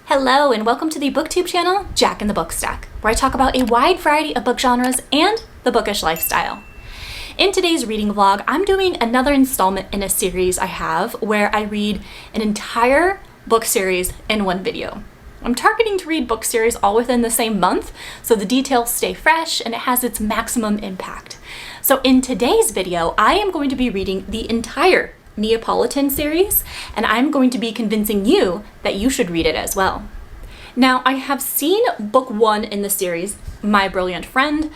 Hello and welcome to the BookTube channel, Jack in the Book Stack, where I talk about a wide variety of book genres and the bookish lifestyle. In today's reading vlog, I'm doing another installment in a series I have where I read an entire book series in one video. I'm targeting to read book series all within the same month, so the details stay fresh and it has its maximum impact. So in today's video, I am going to be reading the entire Neapolitan series, and I'm going to be convincing you that you should read it as well. Now, I have seen book one in the series, My Brilliant Friend,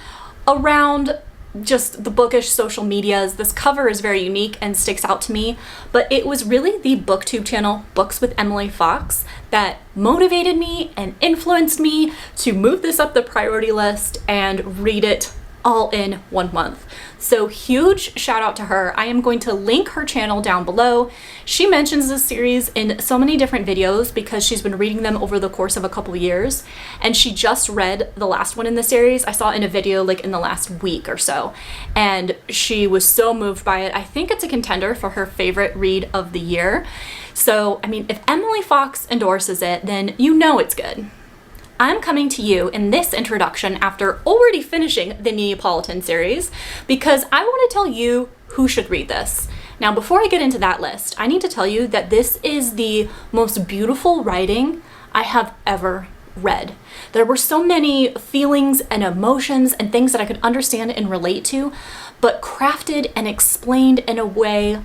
around just the bookish social medias. This cover is very unique and sticks out to me, but it was really the BookTube channel, Books with Emily Fox, that motivated me and influenced me to move this up the priority list and read it all in 1 month. So huge shout out to her. I am going to link her channel down below. She mentions this series in so many different videos because she's been reading them over the course of a couple years, and she just read the last one in the series. I saw it in a video like in the last week or so, and she was so moved by it. I think it's a contender for her favorite read of the year. So, I mean, if Emily Fox endorses it, then you know it's good. I'm coming to you in this introduction after already finishing the Neapolitan series because I want to tell you who should read this. Now, before I get into that list, I need to tell you that this is the most beautiful writing I have ever read. There were so many feelings and emotions and things that I could understand and relate to, but crafted and explained in a way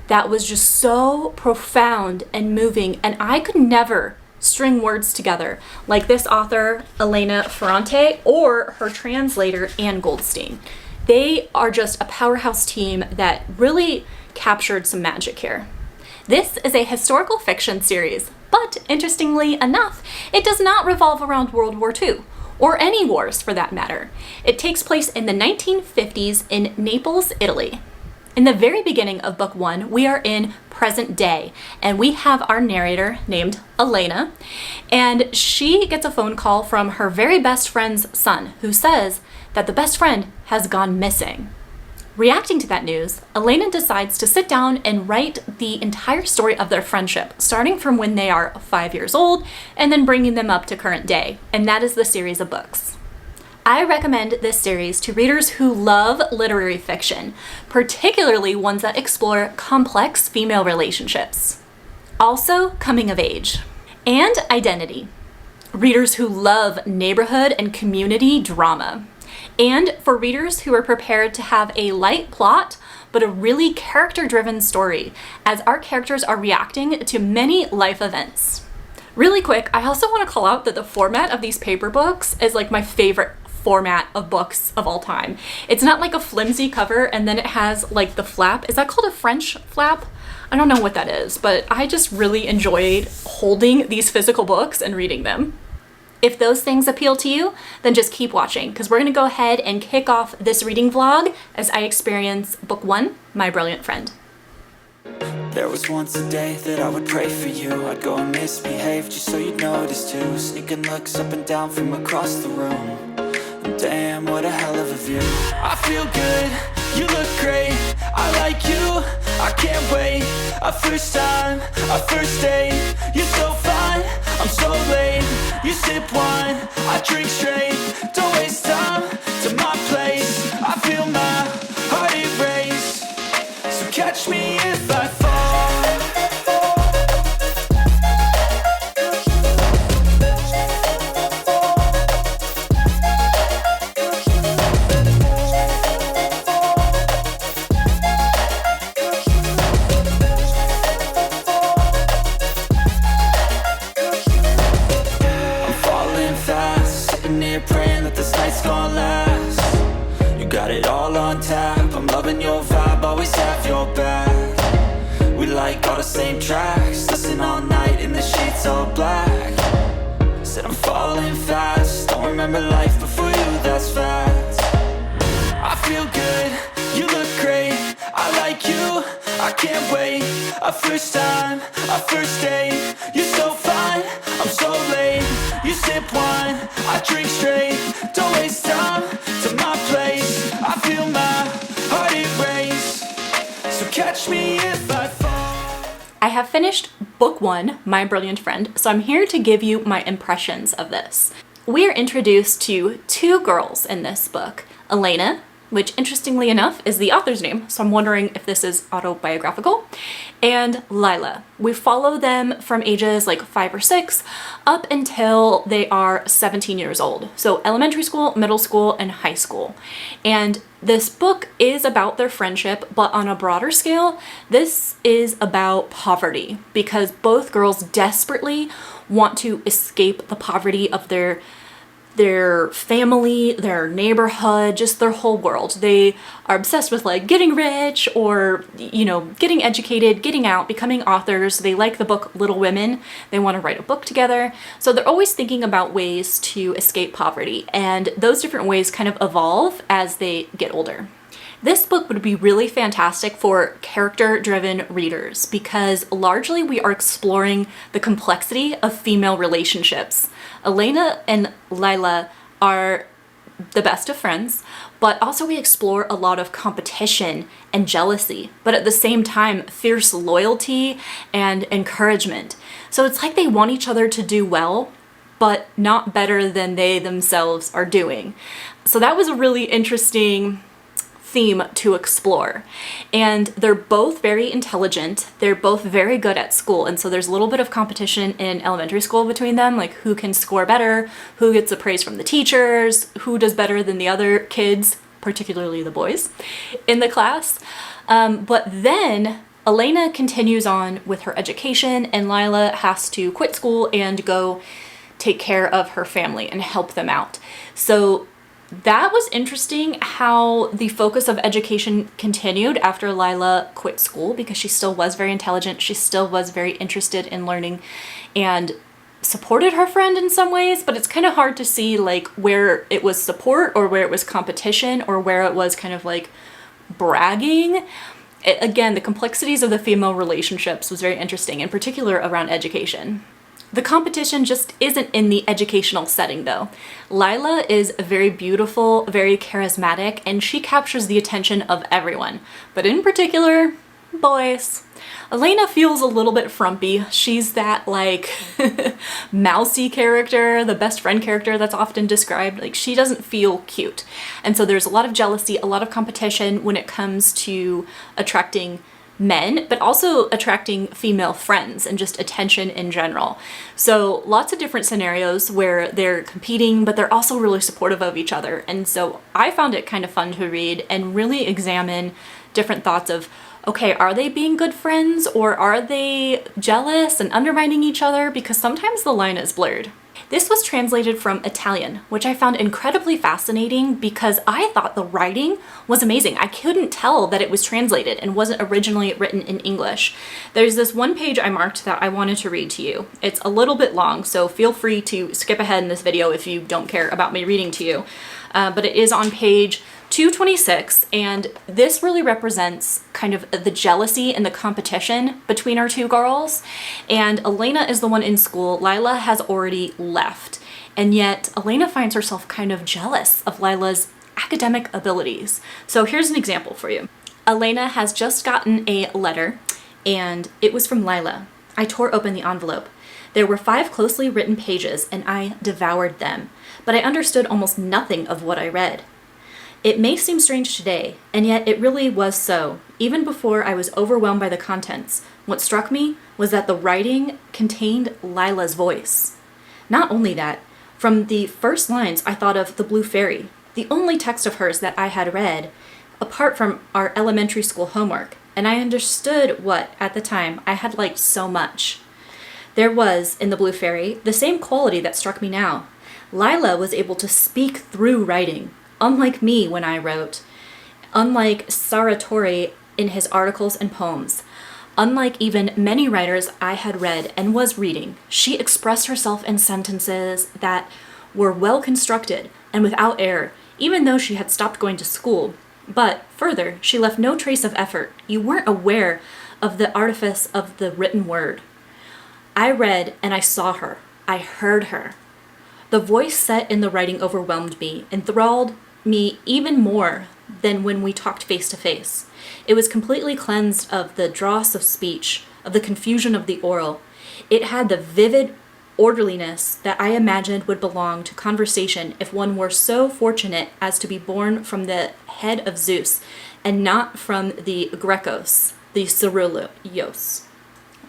that was just so profound and moving, and I could never string words together like this author, Elena Ferrante, or her translator, Anne Goldstein. They are just a powerhouse team that really captured some magic here. This is a historical fiction series, but interestingly enough, it does not revolve around World War II, or any wars for that matter. It takes place in the 1950s in Naples, Italy. In the very beginning of book one, we are in present day, and we have our narrator named Elena, and she gets a phone call from her very best friend's son, who says that the best friend has gone missing. Reacting to that news, Elena decides to sit down and write the entire story of their friendship, starting from when they are 5 years old, and then bringing them up to current day, and that is the series of books. I recommend this series to readers who love literary fiction, particularly ones that explore complex female relationships. Also, coming of age and identity. Readers who love neighborhood and community drama. And for readers who are prepared to have a light plot, but a really character-driven story, as our characters are reacting to many life events. Really quick, I also want to call out that the format of these paper books is like my favorite format of books of all time. It's not like a flimsy cover and then it has like the flap. Is that called a French flap? I don't know what that is, but I just really enjoyed holding these physical books and reading them. If those things appeal to you, then just keep watching because we're going to go ahead and kick off this reading vlog as I experience book one, My Brilliant Friend. There was once a day that I would pray for you. I'd go and misbehave just so you'd notice too. Sneaking looks up and down from across the room. Damn, what a hell of a view. I feel good, you look great, I like you, I can't wait. A first time, a first date, you're so fine, I'm so late. You sip wine, I drink straight, don't waste time to my place. I feel my heart erase, so catch me if I fall. Praying that this night's gonna last. You got it all on tap, I'm loving your vibe, always have your back. We like all the same tracks, listen all night in the sheets all black. Said I'm falling fast, don't remember life before you, that's fact. I feel good, you look great, I like you, I can't wait. A first time, a first date, you're so fine, I'm so late. You sip wine, I drink straight, don't waste time to my place. I feel my heart erase, so catch me if I fall. I have finished book 1, My Brilliant Friend, so I'm here to give you my impressions of this. We are introduced to 2 girls in this book, Elena, which interestingly enough is the author's name, so I'm wondering if this is autobiographical, and Lila. We follow them from ages like 5 or 6 up until they are 17 years old. So elementary school, middle school, and high school. And this book is about their friendship, but on a broader scale, this is about poverty because both girls desperately want to escape the poverty of their family, their neighborhood, just their whole world. They are obsessed with like getting rich or, you know, getting educated, getting out, becoming authors. They like the book Little Women. They want to write a book together. So they're always thinking about ways to escape poverty, and those different ways kind of evolve as they get older. This book would be really fantastic for character-driven readers because largely we are exploring the complexity of female relationships. Elena and Lila are the best of friends, but also we explore a lot of competition and jealousy, but at the same time, fierce loyalty and encouragement. So it's like they want each other to do well, but not better than they themselves are doing. So that was a really interesting theme to explore. And they're both very intelligent. They're both very good at school. And so there's a little bit of competition in elementary school between them, like who can score better, who gets the praise from the teachers, who does better than the other kids, particularly the boys in the class. But then Elena continues on with her education and Lila has to quit school and go take care of her family and help them out. So that was interesting how the focus of education continued after Lila quit school because she still was very intelligent. She still was very interested in learning and supported her friend in some ways, but it's kind of hard to see like where it was support or where it was competition or where it was kind of like bragging. Again, the complexities of the female relationships was very interesting, in particular around education. The competition just isn't in the educational setting though. Lila is very beautiful, very charismatic, and she captures the attention of everyone, but in particular, boys. Elena feels a little bit frumpy. She's that like mousy character, the best friend character that's often described. Like she doesn't feel cute. And so there's a lot of jealousy, a lot of competition when it comes to attracting men, but also attracting female friends and just attention in general. So lots of different scenarios where they're competing, but they're also really supportive of each other. And so I found it kind of fun to read and really examine different thoughts of, okay, are they being good friends or are they jealous and undermining each other? Because sometimes the line is blurred. This was translated from Italian, which I found incredibly fascinating because I thought the writing was amazing. I couldn't tell that it was translated and wasn't originally written in English. There's this one page I marked that I wanted to read to you. It's a little bit long, so feel free to skip ahead in this video if you don't care about me reading to you. But it is on page 226, and this really represents kind of the jealousy and the competition between our 2 girls. And Elena is the one in school. Lila has already left. And yet Elena finds herself kind of jealous of Lila's academic abilities. So here's an example for you. Elena has just gotten a letter, and it was from Lila. I tore open the envelope. There were 5 closely written pages, and I devoured them, but I understood almost nothing of what I read. It may seem strange today, and yet it really was so. Even before I was overwhelmed by the contents, what struck me was that the writing contained Lila's voice. Not only that, from the first lines I thought of The Blue Fairy, the only text of hers that I had read, apart from our elementary school homework, and I understood what, at the time, I had liked so much. There was, in The Blue Fairy, the same quality that struck me now. Lila was able to speak through writing, unlike me when I wrote, unlike Sartori in his articles and poems, unlike even many writers I had read and was reading. She expressed herself in sentences that were well constructed and without error, even though she had stopped going to school. But further, she left no trace of effort. You weren't aware of the artifice of the written word. I read and I saw her. I heard her. The voice set in the writing overwhelmed me, enthralled me even more than when we talked face to face. It was completely cleansed of the dross of speech, of the confusion of the oral. It had the vivid orderliness that I imagined would belong to conversation if one were so fortunate as to be born from the head of Zeus, and not from the Grecos, the Cerullos.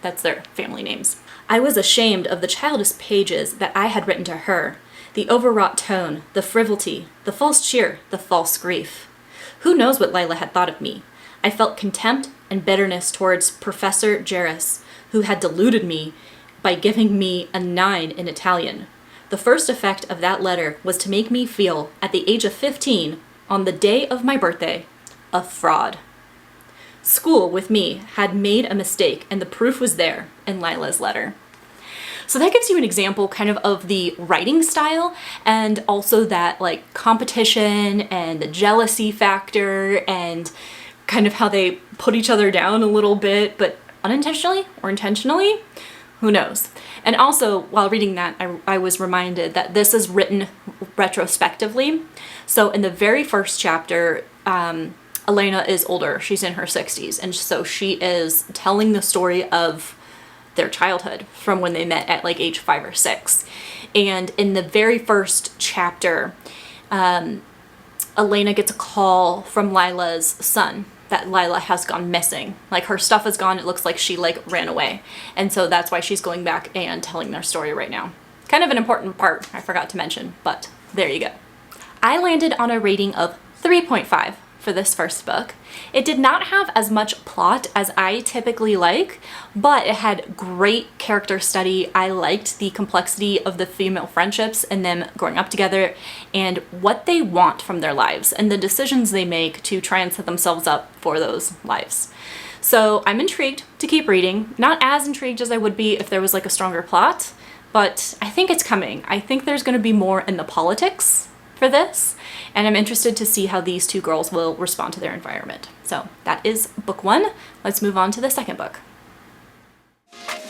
That's their family names. I was ashamed of the childish pages that I had written to her, the overwrought tone, the frivolity, the false cheer, the false grief. Who knows what Lila had thought of me? I felt contempt and bitterness towards Professor Jarris, who had deluded me by giving me a 9 in Italian. The first effect of that letter was to make me feel, at the age of 15, on the day of my birthday, a fraud. School, with me, had made a mistake, and the proof was there in Lila's letter. So that gives you an example kind of the writing style, and also that like competition and the jealousy factor, and kind of how they put each other down a little bit, but unintentionally or intentionally, who knows. And also, while reading that, I was reminded that this is written retrospectively. So in the very first chapter, Elena is older. She's in her 60s. And so she is telling the story of their childhood from when they met at like age 5 or 6. And in the very first chapter, Elena gets a call from Lila's son that Lila has gone missing. Like her stuff is gone. It looks like she like ran away. And so that's why she's going back and telling their story right now. Kind of an important part I forgot to mention, but there you go. I landed on a rating of 3.5 for this first book. It did not have as much plot as I typically like, but it had great character study. I liked the complexity of the female friendships and them growing up together and what they want from their lives and the decisions they make to try and set themselves up for those lives. So I'm intrigued to keep reading. Not as intrigued as I would be if there was like a stronger plot, but I think it's coming. I think there's going to be more in the politics for this, and I'm interested to see how these two girls will respond to their environment. So that is book 1. Let's move on to the second book.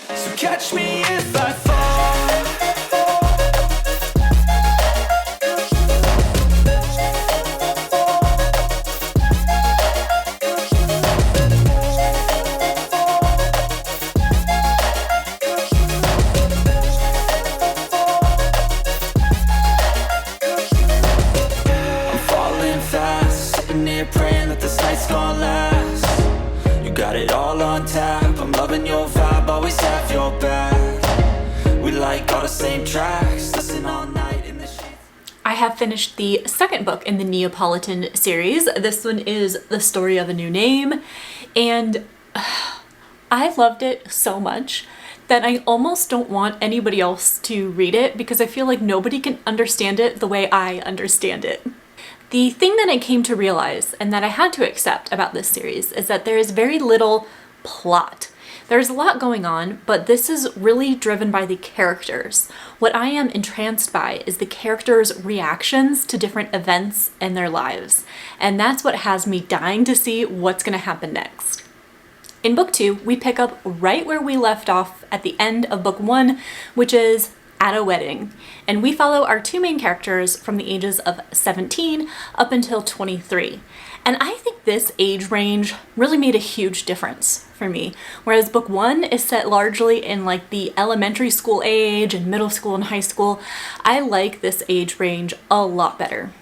So catch me if I fall. Praying that this night's gonna last. You got it all on tap. I'm loving your vibe, always have your back. We like all the same tracks, listen all night in the sheets. I have finished the second book in the Neapolitan series. This one is The Story of a New Name, and I loved it so much that I almost don't want anybody else to read it because I feel like nobody can understand it the way I understand it. The thing that I came to realize and that I had to accept about this series is that there is very little plot. There's a lot going on, but this is really driven by the characters. What I am entranced by is the characters' reactions to different events in their lives. And that's what has me dying to see what's going to happen next. In book 2, we pick up right where we left off at the end of book 1, which is at a wedding, and we follow our two main characters from the ages of 17 up until 23. And I think this age range really made a huge difference for me. Whereas book 1 is set largely in like the elementary school age and middle school and high school, I like this age range a lot better.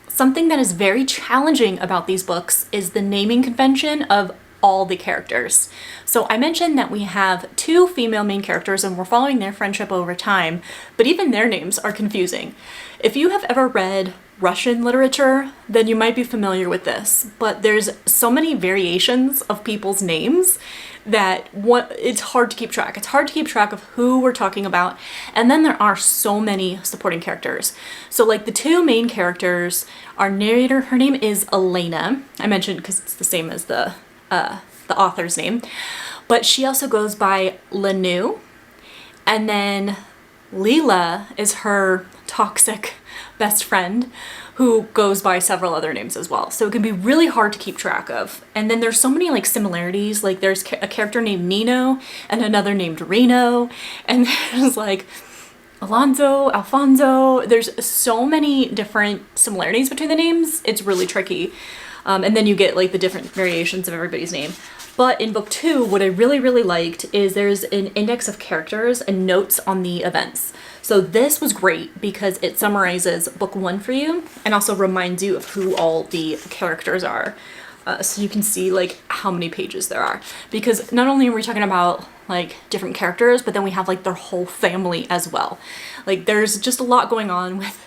Something that is very challenging about these books is the naming convention of all the characters. So I mentioned that we have 2 female main characters and we're following their friendship over time, but even their names are confusing. If you have ever read Russian literature, then you might be familiar with this, but there's so many variations of people's names that it's hard to keep track. It's hard to keep track of who we're talking about, and then there are so many supporting characters. So like the 2 main characters, our narrator, her name is Elena. I mentioned because it's the same as the author's name, but she also goes by Lenu, and then Lila is her toxic best friend who goes by several other names as well. So it can be really hard to keep track of. And then there's so many like similarities, like there's a character named Nino and another named Reno, and there's like Alfonso. There's so many different similarities between the names. It's really tricky. And then you get like the different variations of everybody's name. But in book 2, what I really, really liked is there's an index of characters and notes on the events. So this was great because it summarizes book 1 for you and also reminds you of who all the characters are. So you can see like how many pages there are. Because not only are we talking about like different characters, but then we have like their whole family as well. Like there's just a lot going on with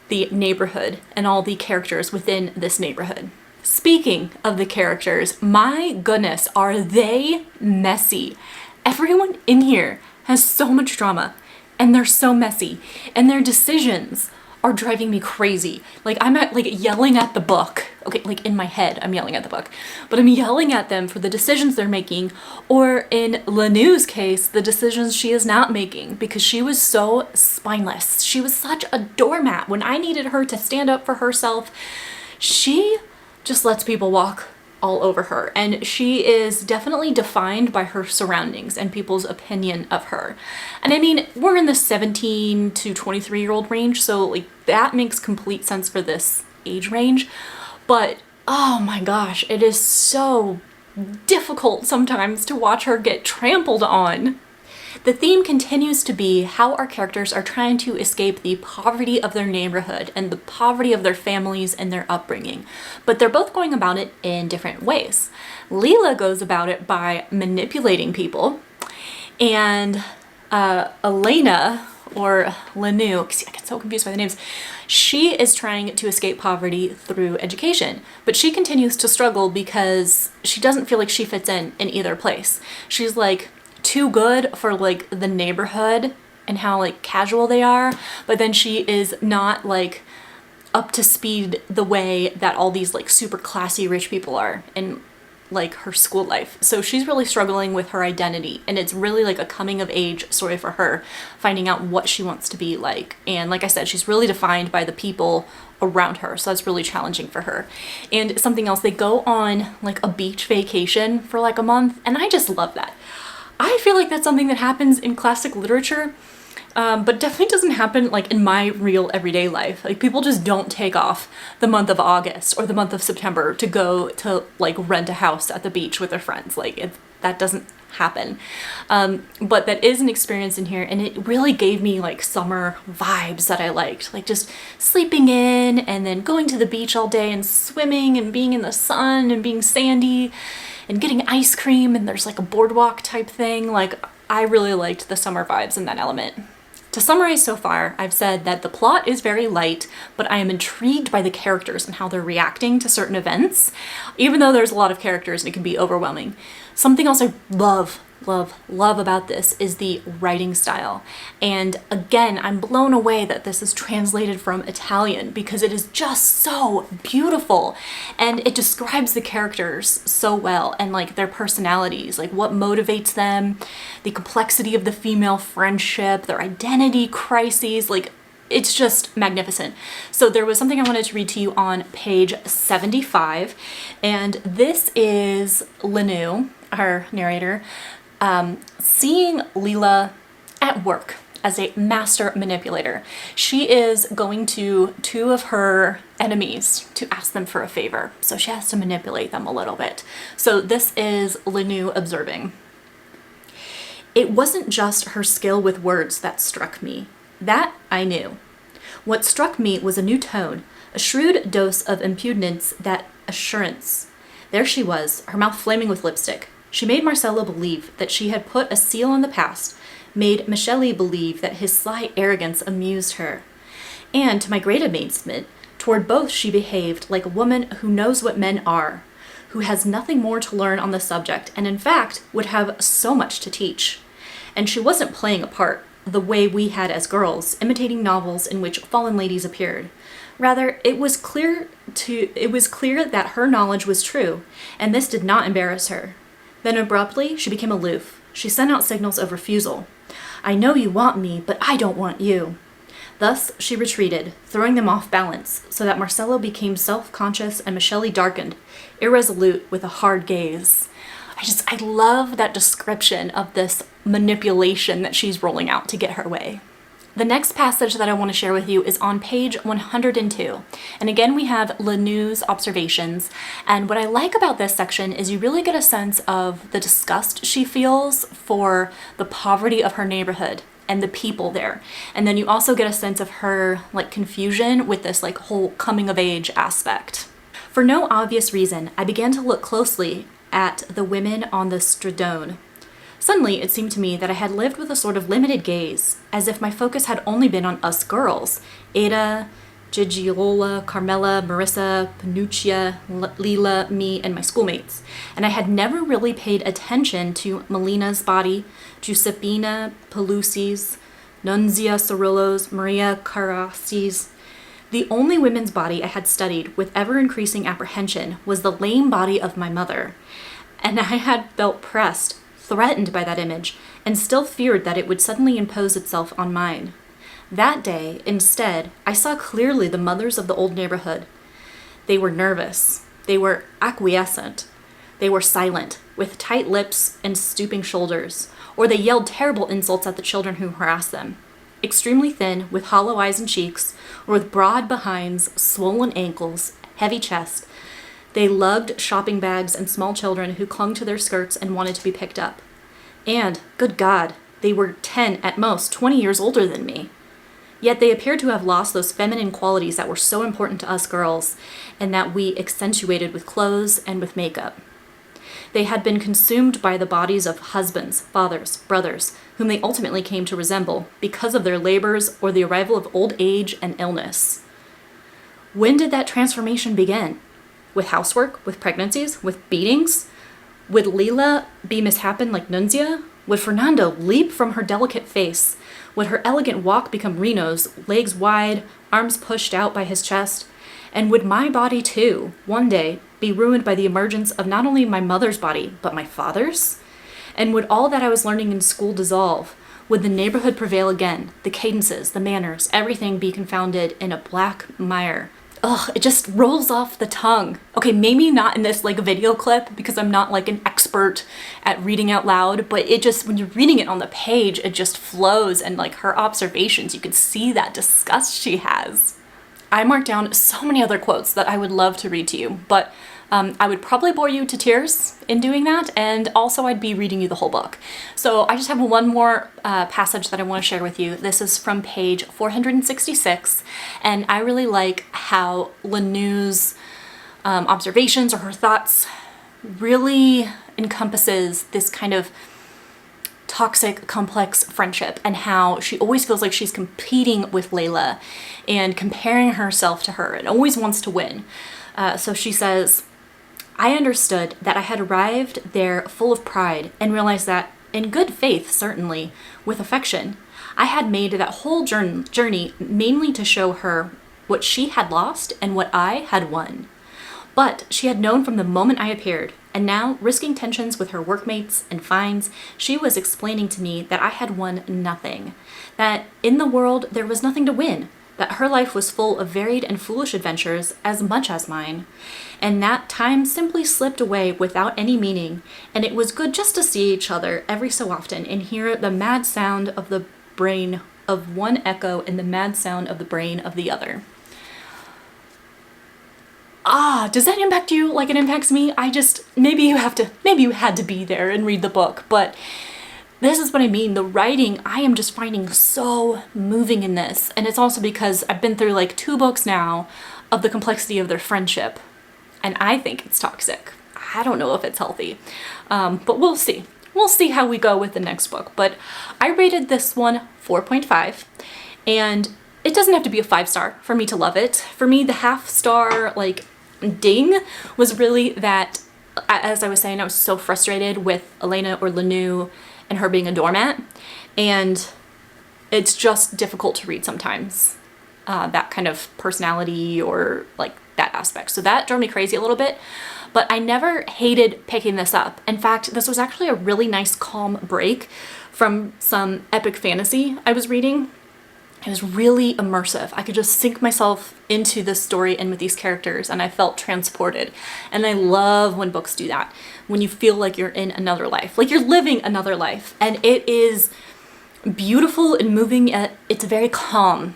the neighborhood and all the characters within this neighborhood. Speaking of the characters, my goodness, are they messy. Everyone in here has so much drama and they're so messy and their decisions are driving me crazy. Like I'm yelling at the book. Okay, like in my head, I'm yelling at the book, but I'm yelling at them for the decisions they're making, or in Lanu's case, the decisions she is not making because she was so spineless. She was such a doormat. When I needed her to stand up for herself, she just lets people walk all over her. And she is definitely defined by her surroundings and people's opinion of her. And I mean, we're in the 17 to 23-year-old range, so like that makes complete sense for this age range. But oh my gosh, it is so difficult sometimes to watch her get trampled on. The theme continues to be how our characters are trying to escape the poverty of their neighborhood and the poverty of their families and their upbringing. But they're both going about it in different ways. Leela goes about it by manipulating people, and Elena, or Lanu, I get so confused by the names, she is trying to escape poverty through education, but she continues to struggle because she doesn't feel like she fits in either place. She's like too good for like the neighborhood and how like casual they are, but then she is not like up to speed the way that all these like super classy rich people are in like her school life. So she's really struggling with her identity, and it's really like a coming of age story for her, finding out what she wants to be like. And like I said, she's really defined by the people around her, so that's really challenging for her. And something else, they go on like a beach vacation for like a month, and I just love that. I feel like that's something that happens in classic literature, but definitely doesn't happen like in my real everyday life. Like people just don't take off the month of August or the month of September to go to like rent a house at the beach with their friends. Like that doesn't happen. But that is an experience in here, and it really gave me like summer vibes that I liked. Like just sleeping in and then going to the beach all day and swimming and being in the sun and being sandy and getting ice cream, and there's like a boardwalk type thing. Like I really liked the summer vibes in that element. To summarize so far, I've said that the plot is very light, but I am intrigued by the characters and how they're reacting to certain events, even though there's a lot of characters and it can be overwhelming. Something else I love about this is the writing style. And again, I'm blown away that this is translated from Italian because it is just so beautiful, and it describes the characters so well and like their personalities, like what motivates them, the complexity of the female friendship, their identity crises, like it's just magnificent. So there was something I wanted to read to you on page 75, and this is Lanu, our narrator, seeing Leela at work as a master manipulator. She is going to two of her enemies to ask them for a favor, so she has to manipulate them a little bit. So this is Lanu observing. It wasn't just her skill with words that struck me. That I knew. What struck me was a new tone, a shrewd dose of impudence, that assurance. There she was, her mouth flaming with lipstick. She made Marcello believe that she had put a seal on the past, made Michele believe that his sly arrogance amused her. And, to my great amazement, toward both she behaved like a woman who knows what men are, who has nothing more to learn on the subject, and in fact would have so much to teach. And she wasn't playing a part, the way we had as girls, imitating novels in which fallen ladies appeared. Rather, it was clear that her knowledge was true, and this did not embarrass her. Then abruptly, she became aloof. She sent out signals of refusal. I know you want me, but I don't want you. Thus, she retreated, throwing them off balance, so that Marcello became self-conscious and Michele darkened, irresolute with a hard gaze. I love that description of this manipulation that she's rolling out to get her way. The next passage that I want to share with you is on page 102. And again, we have Lanou's observations. And what I like about this section is you really get a sense of the disgust she feels for the poverty of her neighborhood and the people there. And then you also get a sense of her like confusion with this like whole coming of age aspect. For no obvious reason, I began to look closely at the women on the stradone. Suddenly, it seemed to me that I had lived with a sort of limited gaze, as if my focus had only been on us girls, Ada, Gigiola, Carmela, Marissa, Panuccia, Lila, me, and my schoolmates, and I had never really paid attention to Melina's body, Giuseppina Pelusi's, Nunzia Cirillo's, Maria Carrassi's. The only women's body I had studied with ever-increasing apprehension was the lame body of my mother, and I had felt pressed, threatened by that image, and still feared that it would suddenly impose itself on mine. That day, instead, I saw clearly the mothers of the old neighborhood. They were nervous. They were acquiescent. They were silent, with tight lips and stooping shoulders, or they yelled terrible insults at the children who harassed them. Extremely thin, with hollow eyes and cheeks, or with broad behinds, swollen ankles, heavy chest, they lugged shopping bags and small children who clung to their skirts and wanted to be picked up. And, good God, they were 10, at most, 20 years older than me. Yet they appeared to have lost those feminine qualities that were so important to us girls, and that we accentuated with clothes and with makeup. They had been consumed by the bodies of husbands, fathers, brothers, whom they ultimately came to resemble because of their labors or the arrival of old age and illness. When did that transformation begin? With housework, with pregnancies, with beatings? Would Lila be mishappen like Nunzia? Would Fernando leap from her delicate face? Would her elegant walk become Reno's, legs wide, arms pushed out by his chest? And would my body too, one day, be ruined by the emergence of not only my mother's body, but my father's? And would all that I was learning in school dissolve? Would the neighborhood prevail again? The cadences, the manners, everything be confounded in a black mire? Ugh, it just rolls off the tongue. Okay, maybe not in this like video clip because I'm not like an expert at reading out loud, but it just, when you're reading it on the page, it just flows, and like her observations, you could see that disgust she has. I marked down so many other quotes that I would love to read to you, but I would probably bore you to tears in doing that, and also I'd be reading you the whole book. So I just have one more passage that I want to share with you. This is from page 466, and I really like how Lanou's observations or her thoughts really encompasses this kind of toxic, complex friendship, and how she always feels like she's competing with Layla and comparing herself to her and always wants to win. So she says, I understood that I had arrived there full of pride and realized that, in good faith certainly, with affection, I had made that whole journey mainly to show her what she had lost and what I had won. But she had known from the moment I appeared, and now, risking tensions with her workmates and fines, she was explaining to me that I had won nothing, that in the world there was nothing to win, that her life was full of varied and foolish adventures as much as mine, and that time simply slipped away without any meaning, and it was good just to see each other every so often and hear the mad sound of the brain of one echo and the mad sound of the brain of the other. Does that impact you like it impacts me? Maybe you had to be there and read the book, but this is what I mean. The writing, I am just finding so moving in this. And it's also because I've been through like 2 books now of the complexity of their friendship. And I think it's toxic. I don't know if it's healthy. But we'll see. We'll see how we go with the next book. But I rated this one 4.5. And it doesn't have to be a 5-star for me to love it. For me, the half-star like ding was really that, as I was saying, I was so frustrated with Elena or Lanou and her being a doormat, and it's just difficult to read sometimes, that kind of personality or like that aspect. So that drove me crazy a little bit, but I never hated picking this up. In fact, this was actually a really nice calm break from some epic fantasy I was reading. It was really immersive. I could just sink myself into this story and with these characters, and I felt transported. And I love when books do that, when you feel like you're in another life, like you're living another life. And it is beautiful and moving. It's very calm,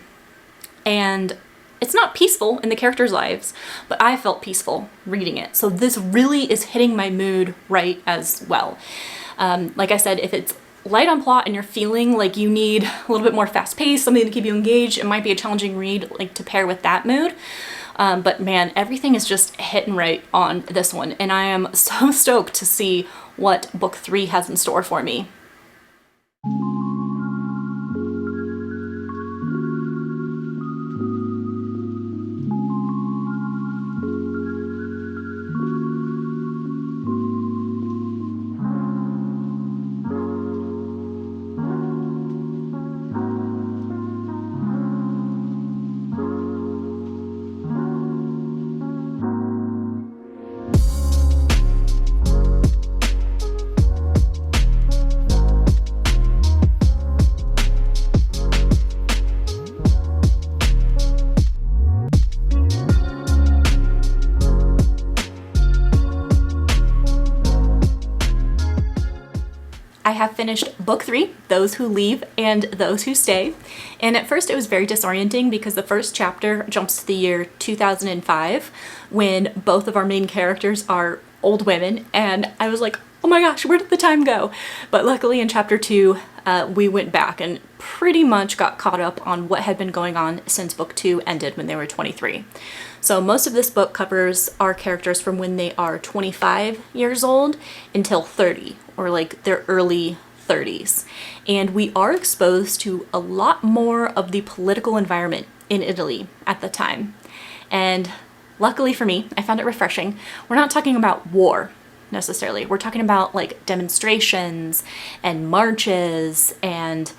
and it's not peaceful in the characters' lives, but I felt peaceful reading it. So this really is hitting my mood right as well. Like I said, if it's light on plot and you're feeling like you need a little bit more fast paced, something to keep you engaged, it might be a challenging read like to pair with that mood. But man, everything is just hitting right on this one, and I am so stoked to see what book 3 has in store for me. I have finished book 3, Those Who Leave and Those Who Stay. And at first it was very disorienting because the first chapter jumps to the year 2005 when both of our main characters are old women. And I was like, oh my gosh, where did the time go? But luckily in chapter 2, we went back and pretty much got caught up on what had been going on since book 2 ended when they were 23. So most of this book covers our characters from when they are 25 years old until 30, or like their early 30s. And we are exposed to a lot more of the political environment in Italy at the time. And luckily for me, I found it refreshing. We're not talking about war necessarily. We're talking about like demonstrations and marches and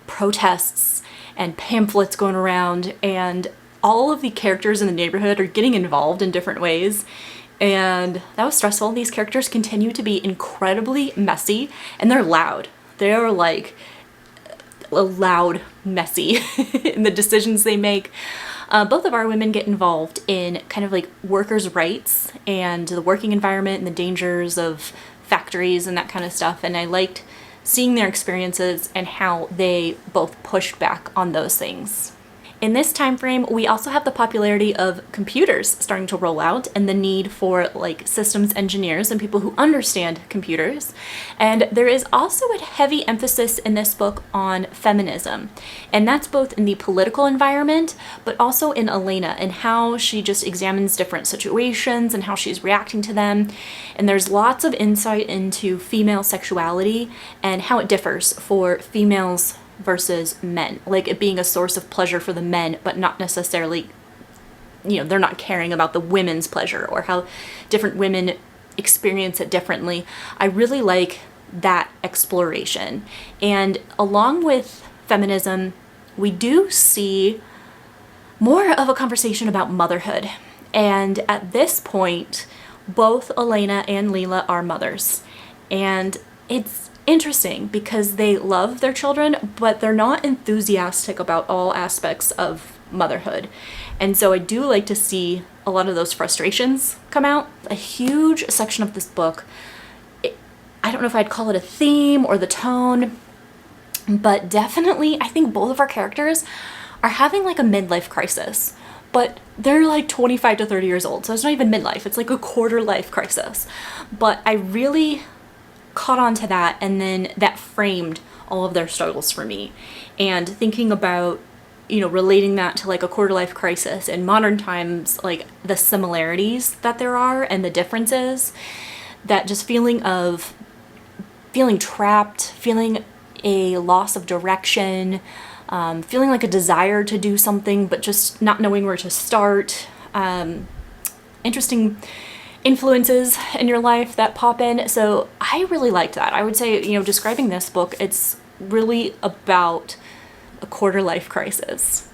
protests and pamphlets going around, and all of the characters in the neighborhood are getting involved in different ways. And that was stressful. These characters continue to be incredibly messy, and they're loud. They're like loud, messy in the decisions they make. Both of our women get involved in kind of like workers' rights and the working environment and the dangers of factories and that kind of stuff. And I liked seeing their experiences and how they both pushed back on those things. In this time frame, we also have the popularity of computers starting to roll out and the need for like systems engineers and people who understand computers. And there is also a heavy emphasis in this book on feminism. And that's both in the political environment, but also in Elena and how she just examines different situations and how she's reacting to them. And there's lots of insight into female sexuality and how it differs for females versus men, like it being a source of pleasure for the men, but not necessarily, they're not caring about the women's pleasure or how different women experience it differently. I really like that exploration. And along with feminism, we do see more of a conversation about motherhood. And at this point, both Elena and Lila are mothers. And it's interesting because they love their children, but they're not enthusiastic about all aspects of motherhood. And so I do like to see a lot of those frustrations come out. A huge section of this book, I don't know if I'd call it a theme or the tone, but definitely I think both of our characters are having like a midlife crisis. But they're like 25 to 30 years old, so it's not even midlife, it's like a quarter life crisis. But I really caught on to that, and then that framed all of their struggles for me. And thinking about, relating that to like a quarter life crisis in modern times, like the similarities that there are and the differences, that just feeling trapped, feeling a loss of direction, feeling like a desire to do something, but just not knowing where to start. Interesting influences in your life that pop in. So I really liked that. I would say, describing this book, it's really about a quarter life crisis.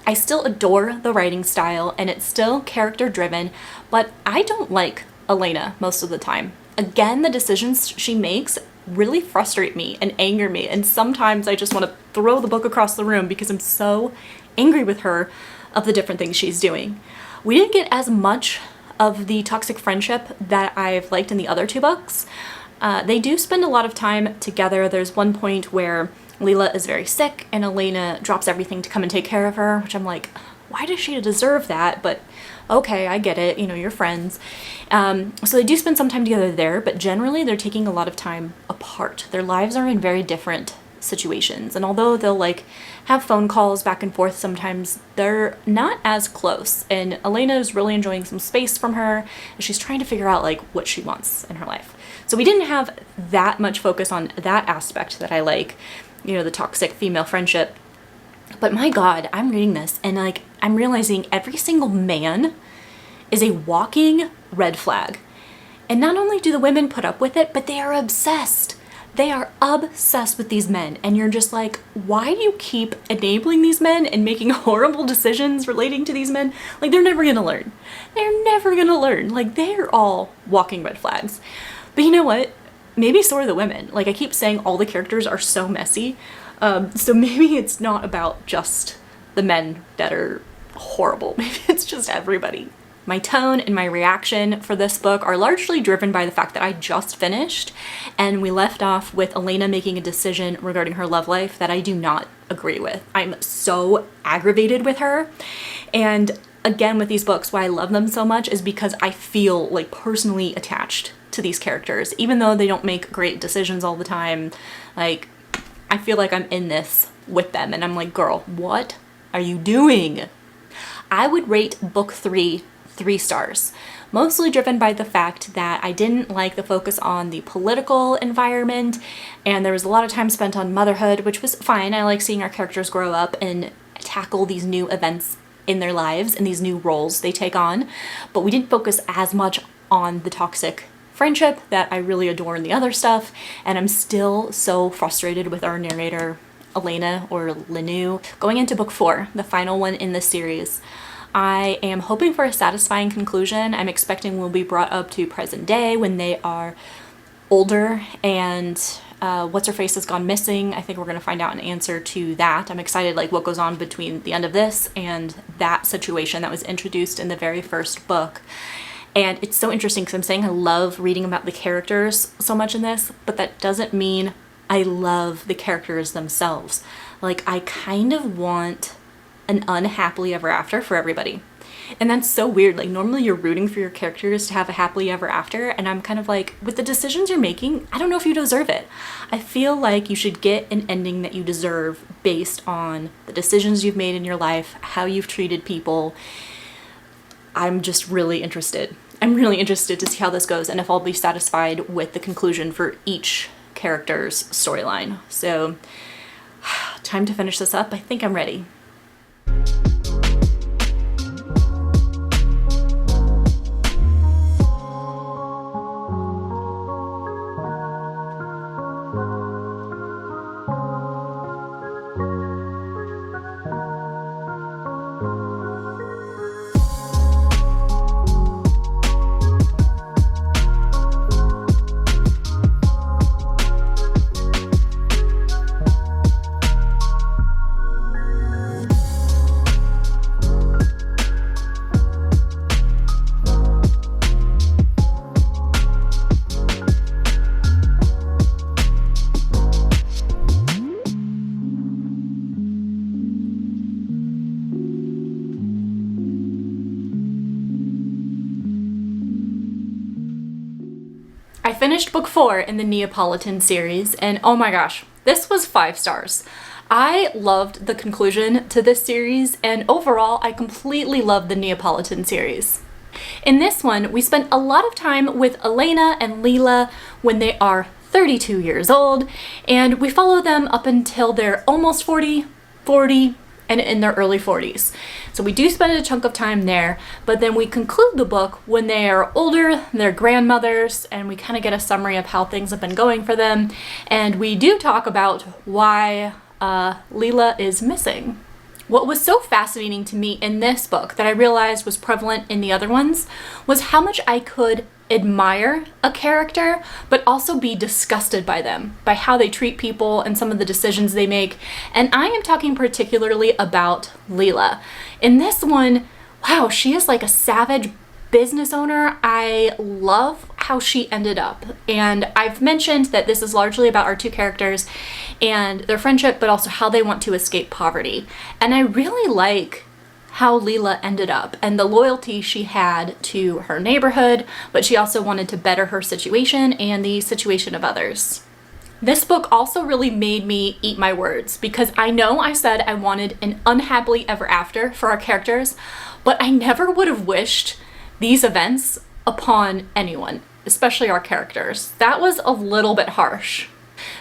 I still adore the writing style and it's still character driven, but I don't like Elena most of the time. Again, the decisions she makes really frustrate me and anger me, and sometimes I just want to throw the book across the room because I'm so angry with her of the different things she's doing. We didn't get as much of the toxic friendship that I've liked in the other two books. They do spend a lot of time together. There's one point where Leela is very sick and Elena drops everything to come and take care of her, which I'm like, why does she deserve that? But okay, I get it, you're friends. So they do spend some time together there, but generally they're taking a lot of time apart. Their lives are in very different situations, and although they'll have phone calls back and forth sometimes, they're not as close. And Elena is really enjoying some space from her, and she's trying to figure out what she wants in her life. So we didn't have that much focus on that aspect that I like, the toxic female friendship. But my God, I'm reading this and I'm realizing every single man is a walking red flag. And not only do the women put up with it, but they are obsessed. They are obsessed with these men. And you're just like, why do you keep enabling these men and making horrible decisions relating to these men? They're never gonna learn. They're never gonna learn. They're all walking red flags. But you know what? Maybe so are the women. I keep saying all the characters are so messy. So maybe it's not about just the men that are horrible. Maybe it's just everybody. My tone and my reaction for this book are largely driven by the fact that I just finished and we left off with Elena making a decision regarding her love life that I do not agree with. I'm so aggravated with her. And again, with these books, why I love them so much is because I feel personally attached to these characters, even though they don't make great decisions all the time. I feel like I'm in this with them, and I'm like, girl, what are you doing? I would rate book 3 stars, mostly driven by the fact that I didn't like the focus on the political environment, and there was a lot of time spent on motherhood, which was fine. I like seeing our characters grow up and tackle these new events in their lives and these new roles they take on, but we didn't focus as much on the toxic friendship that I really adore in the other stuff. And I'm still so frustrated with our narrator, Elena, or Lenu. Going into book 4, the final one in this series, I am hoping for a satisfying conclusion. I'm expecting we'll be brought up to present day when they are older and what's-her-face has gone missing. I think we're going to find out an answer to that. I'm excited what goes on between the end of this and that situation that was introduced in the very first book. And it's so interesting because I'm saying I love reading about the characters so much in this, but that doesn't mean I love the characters themselves. I kind of want an unhappily ever after for everybody. And that's so weird. Normally you're rooting for your characters to have a happily ever after, and I'm kind of with the decisions you're making, I don't know if you deserve it. I feel like you should get an ending that you deserve based on the decisions you've made in your life, how you've treated people. I'm just really interested. I'm really interested to see how this goes and if I'll be satisfied with the conclusion for each character's storyline. So, time to finish this up. I think I'm ready. I finished book 4 in the Neapolitan series, and oh my gosh, this was 5 stars. I loved the conclusion to this series, and overall, I completely loved the Neapolitan series. In this one, we spent a lot of time with Elena and Leela when they are 32 years old, and we follow them up until they're almost 40, and in their early 40s. So we do spend a chunk of time there, but then we conclude the book when they are older, they're grandmothers, and we kind of get a summary of how things have been going for them. And we do talk about why Leela is missing. What was so fascinating to me in this book that I realized was prevalent in the other ones was how much I could admire a character, but also be disgusted by them, by how they treat people and some of the decisions they make. And I am talking particularly about Leela. In this one, wow, she is like a savage business owner, I love how she ended up. And I've mentioned that this is largely about our two characters and their friendship, but also how they want to escape poverty. And I really like how Leela ended up and the loyalty she had to her neighborhood, but she also wanted to better her situation and the situation of others. This book also really made me eat my words, because I know I said I wanted an unhappily ever after for our characters, but I never would have wished these events upon anyone, especially our characters. That was a little bit harsh.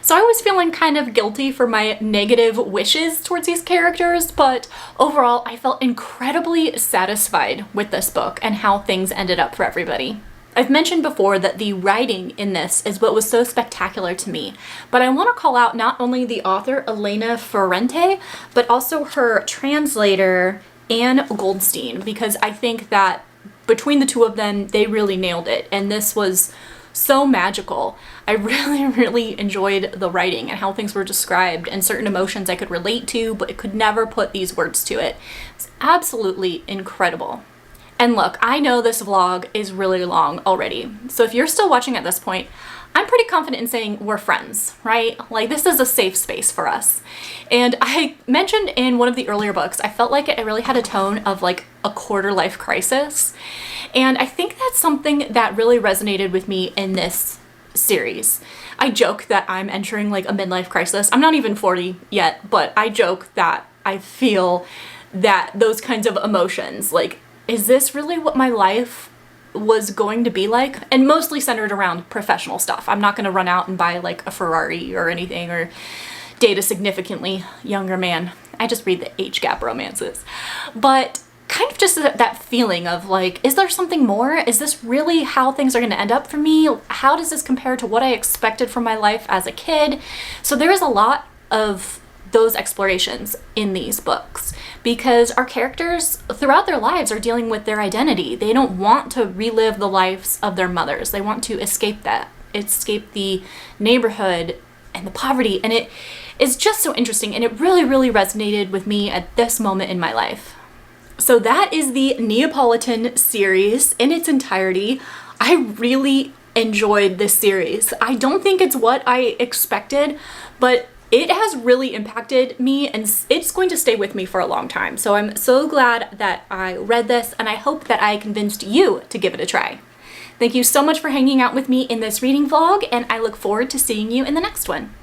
So I was feeling kind of guilty for my negative wishes towards these characters, but overall I felt incredibly satisfied with this book and how things ended up for everybody. I've mentioned before that the writing in this is what was so spectacular to me, but I want to call out not only the author Elena Ferrante, but also her translator Anne Goldstein, because I think that between the two of them, they really nailed it, and this was so magical. I really enjoyed the writing and how things were described and certain emotions I could relate to, but it could never put these words to it. It's absolutely incredible. And look, I know this vlog is really long already, so if you're still watching at this point, I'm pretty confident in saying we're friends, right? Like, this is a safe space for us. And I mentioned in one of the earlier books, I felt like it really had a tone of like a quarter life crisis. And I think that's something that really resonated with me in this series. I joke that I'm entering like a midlife crisis. I'm not even 40 yet, but I joke that I feel that those kinds of emotions, like, is this really what my life was going to be like? And mostly centered around professional stuff. I'm not going to run out and buy like a Ferrari or anything or date a significantly younger man. I just read the age gap romances. But kind of just that feeling of like, is there something more? Is this really how things are going to end up for me? How does this compare to what I expected from my life as a kid? So there is a lot of those explorations in these books, because our characters throughout their lives are dealing with their identity. They don't want to relive the lives of their mothers. They want to escape that, escape the neighborhood and the poverty. And it is just so interesting, and it really resonated with me at this moment in my life. So that is the Neapolitan series in its entirety. I really enjoyed this series. I don't think it's what I expected, but it has really impacted me, and it's going to stay with me for a long time. So I'm so glad that I read this, and I hope that I convinced you to give it a try. Thank you so much for hanging out with me in this reading vlog, and I look forward to seeing you in the next one.